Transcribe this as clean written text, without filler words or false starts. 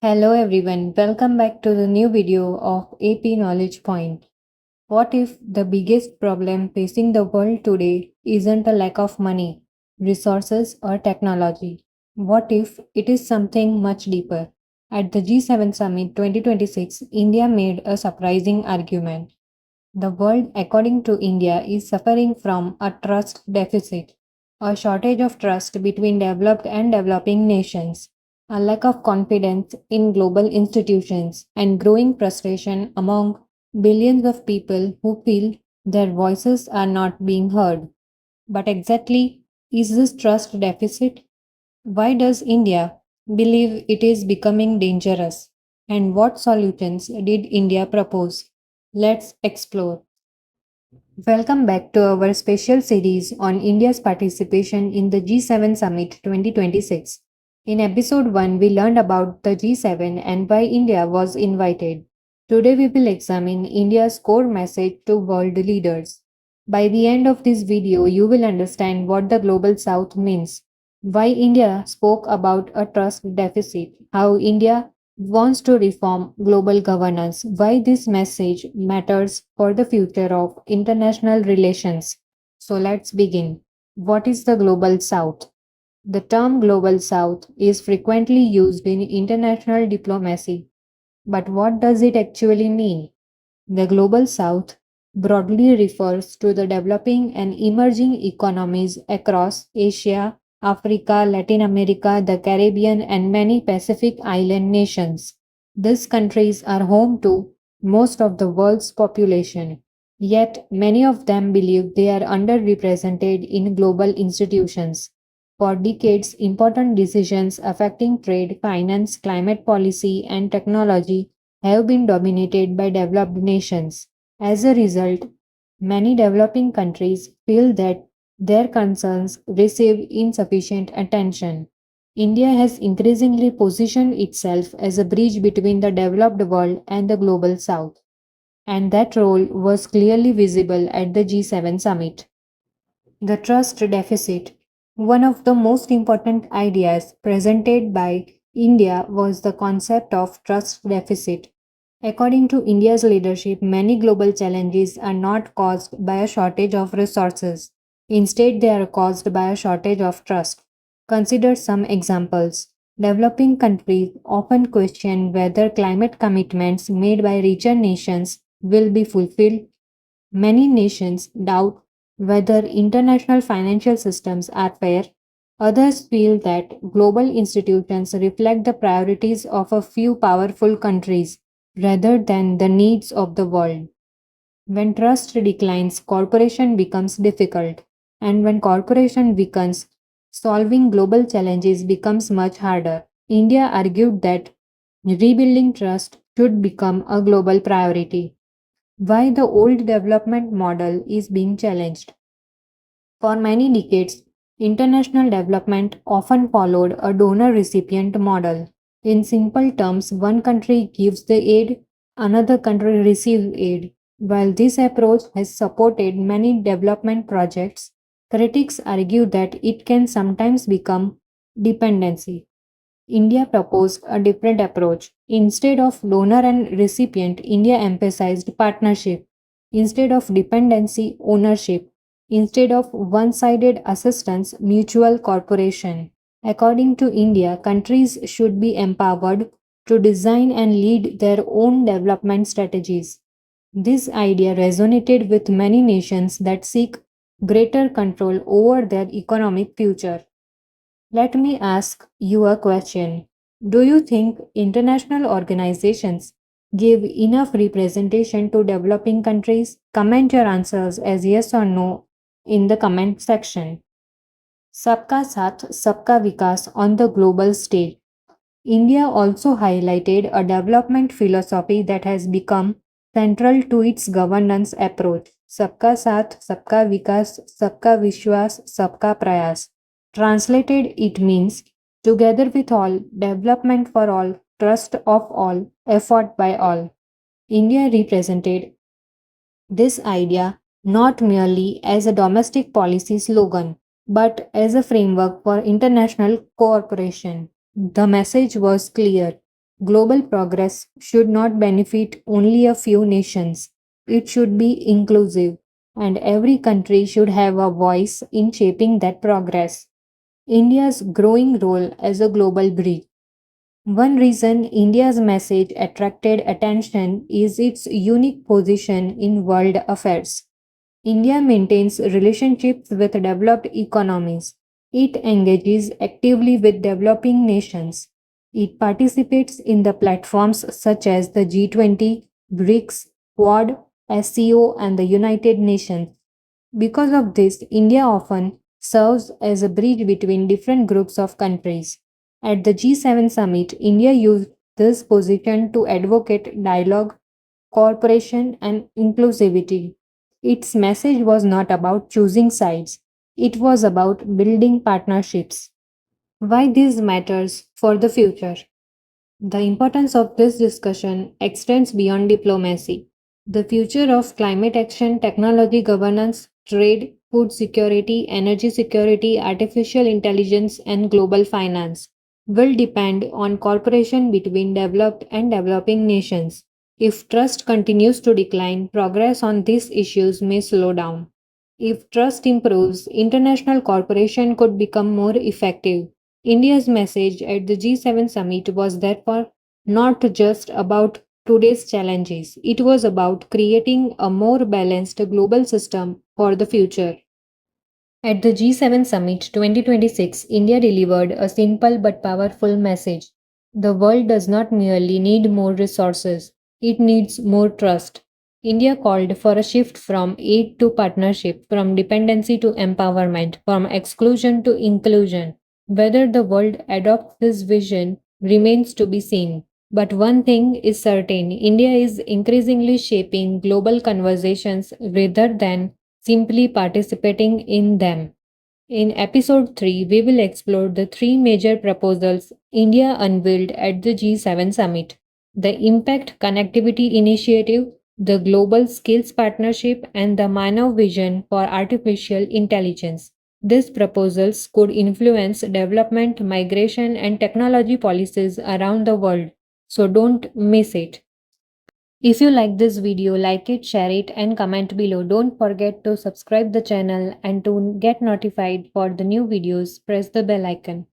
Hello everyone, welcome back to the new video of AP Knowledge Point. What if the biggest problem facing the world today isn't a lack of money, resources, or technology? What if it is something much deeper? At the G7 Summit 2026, India made a surprising argument. The world, according to India, is suffering from a trust deficit, a shortage of trust between developed and developing nations, a lack of confidence in global institutions, and growing frustration among billions of people who feel their voices are not being heard. But exactly, is this trust deficit? Why does India believe it is becoming dangerous? And what solutions did India propose? Let's explore. Welcome back to our special series on India's participation in the G7 Summit 2026. In episode 1, we learned about the G7 and why India was invited. Today, we will examine India's core message to world leaders. By the end of this video, you will understand what the Global South means, why India spoke about a trust deficit, how India wants to reform global governance, why this message matters for the future of international relations. So let's begin. What is the Global South? The term Global South is frequently used in international diplomacy, but what does it actually mean? The Global South broadly refers to the developing and emerging economies across Asia, Africa, Latin America, the Caribbean, and many Pacific island nations. These countries are home to most of the world's population, yet many of them believe they are underrepresented in global institutions. For decades, important decisions affecting trade, finance, climate policy, and technology have been dominated by developed nations. As a result, many developing countries feel that their concerns receive insufficient attention. India has increasingly positioned itself as a bridge between the developed world and the global south, and that role was clearly visible at the G7 summit. The trust deficit. One of the most important ideas presented by India was the concept of trust deficit. According to India's leadership, many global challenges are not caused by a shortage of resources. Instead, they are caused by a shortage of trust. Consider some examples. Developing countries often question whether climate commitments made by richer nations will be fulfilled. Many nations doubt whether international financial systems are fair. Others feel that global institutions reflect the priorities of a few powerful countries rather than the needs of the world. When trust declines, cooperation becomes difficult, and when cooperation weakens, solving global challenges becomes much harder. India argued that rebuilding trust should become a global priority. Why the old development model is being challenged. For many decades, international development often followed a donor recipient model. In simple terms, one country gives the aid, another country receives aid. While this approach has supported many development projects, critics argue that it can sometimes become dependency. India proposed a different approach. Instead of donor and recipient, India emphasized partnership. Instead of dependency, ownership. Instead of one sided assistance, mutual cooperation. According to India, countries should be empowered to design and lead their own development strategies. This idea resonated with many nations that seek greater control over their economic future. Let me ask you a question. Do you think international organizations give enough representation to developing countries? Comment your answers as yes or no in the comment section. Sabka Saath, Sabka Vikas on the global stage. India also highlighted a development philosophy that has become central to its governance approach. Sabka Saath, Sabka Vikas, Sabka Vishwas, Sabka Prayas. Translated, it means together with all, development for all, trust of all, effort by all. India represented this idea not merely as a domestic policy slogan, but as a framework for international cooperation. The message was clear. Global progress should not benefit only a few nations. It should be inclusive, and every country should have a voice in shaping that progress. India's growing role as a global bridge. One reason India's message attracted attention is its unique position in world affairs. India maintains relationships with developed economies. It engages actively with developing nations. It participates in the platforms such as the G20, BRICS, Quad, SCO, and the United Nations. Because of this, India often serves as a bridge between different groups of countries. At the G7 summit, India used this position to advocate dialogue, cooperation, and inclusivity. Its message was not about choosing sides, it was about building partnerships. Why this matters for the future? The importance of this discussion extends beyond diplomacy. The future of climate action, technology governance, trade, food security, energy security, artificial intelligence, and global finance will depend on cooperation between developed and developing nations. If trust continues to decline, progress on these issues may slow down. If trust improves, international cooperation could become more effective. India's message at the G7 summit was therefore not just about today's challenges, it was about creating a more balanced global system for the future. At the G7 Summit 2026, India delivered a simple but powerful message. The world does not merely need more resources, it needs more trust. India called for a shift from aid to partnership, from dependency to empowerment, from exclusion to inclusion. Whether the world adopts this vision remains to be seen. But one thing is certain, India is increasingly shaping global conversations rather than simply participating in them. In episode 3, we will explore the three major proposals India unveiled at the G7 summit: the Impact Connectivity Initiative, the Global Skills Partnership, and the Manav Vision for Artificial Intelligence. These proposals could influence development, migration, and technology policies around the world, so don't miss it. If you like this video, like it, share it, and comment below. Don't forget to subscribe the channel, and to get notified for the new videos, press the bell icon.